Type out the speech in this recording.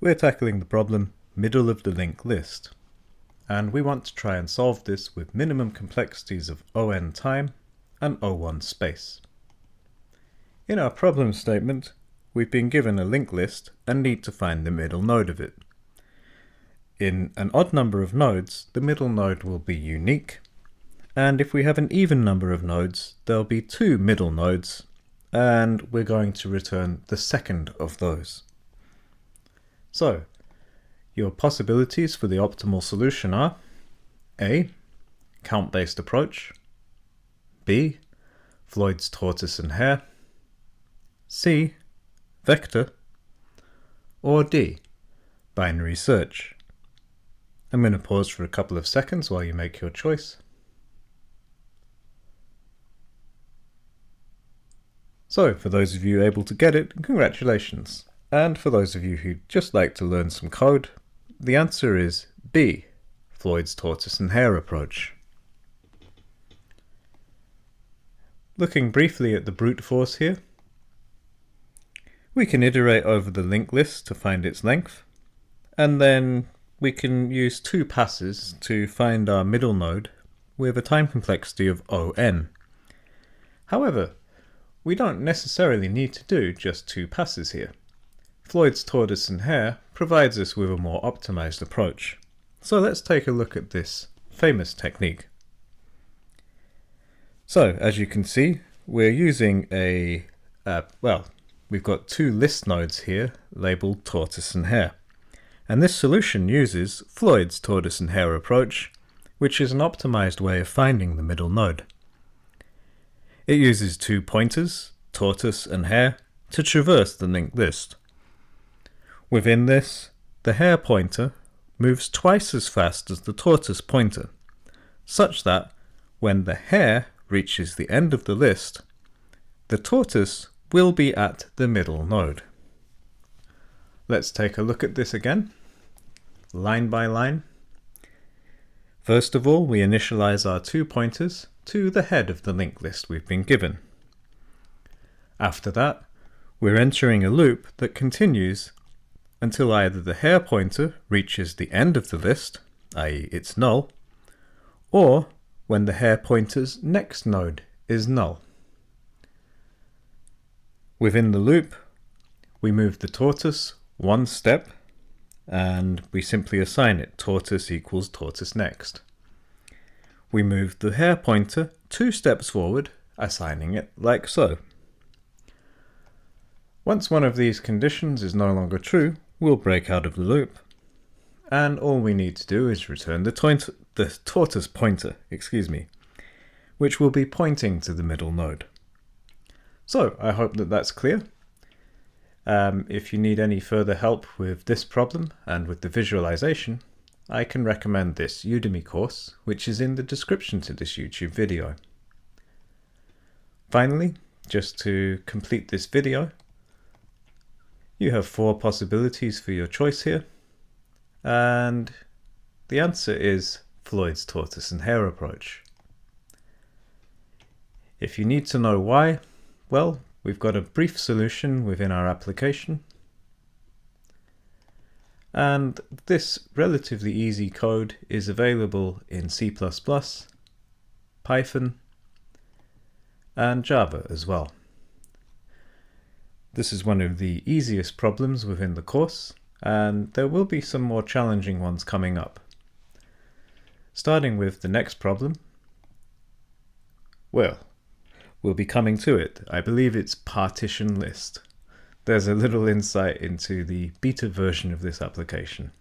We're tackling the problem middle of the linked list, and we want to try and solve this with minimum complexities of on time and o1 space. In our problem statement, we've been given a linked list and need to find the middle node of it. In an odd number of nodes, the middle node will be unique, and if we have an even number of nodes, there'll be two middle nodes, and we're going to return the second of those. So, your possibilities for the optimal solution are A. Count-based approach, B. Floyd's tortoise and hare, C. Vector, or D. Binary search. I'm going to pause for a couple of seconds while you make your choice. So, for those of you able to get it, congratulations. And for those of you who'd just like to learn some code, the answer is B. Floyd's tortoise and hare approach. Looking briefly at the brute force here, we can iterate over the linked list to find its length, and then we can use two passes to find our middle node with a time complexity of on. However, we don't necessarily need to do just two passes here. Floyd's tortoise and hare provides us with a more optimized approach. So let's take a look at this famous technique. So as you can see, we're using we've got two list nodes here labeled tortoise and hare. And this solution uses Floyd's tortoise and hare approach, which is an optimized way of finding the middle node. It uses two pointers, tortoise and hare, to traverse the linked list. Within this, the hare pointer moves twice as fast as the tortoise pointer, such that when the hare reaches the end of the list, the tortoise will be at the middle node. Let's take a look at this again, line by line. First of all, we initialize our two pointers to the head of the linked list we've been given. After that, we're entering a loop that continues until either the hare pointer reaches the end of the list, i.e. it's null, or when the hare pointer's next node is null. Within the loop, we move the tortoise one step, and we simply assign it tortoise equals tortoise next. We move the hare pointer two steps forward, assigning it like so. Once one of these conditions is no longer true, we'll break out of the loop, and all we need to do is return the tortoise pointer, which will be pointing to the middle node. So I hope that that's clear. If you need any further help with this problem and with the visualization, I can recommend this Udemy course, which is in the description to this YouTube video. Finally, just to complete this video, you have four possibilities for your choice here, and the answer is Floyd's tortoise and hare approach. If you need to know why, well, we've got a brief solution within our application, and this relatively easy code is available in C++, Python, and Java as well. This is one of the easiest problems within the course, and there will be some more challenging ones coming up. Starting with the next problem, well, we'll be coming to it. I believe it's partition list. There's a little insight into the beta version of this application.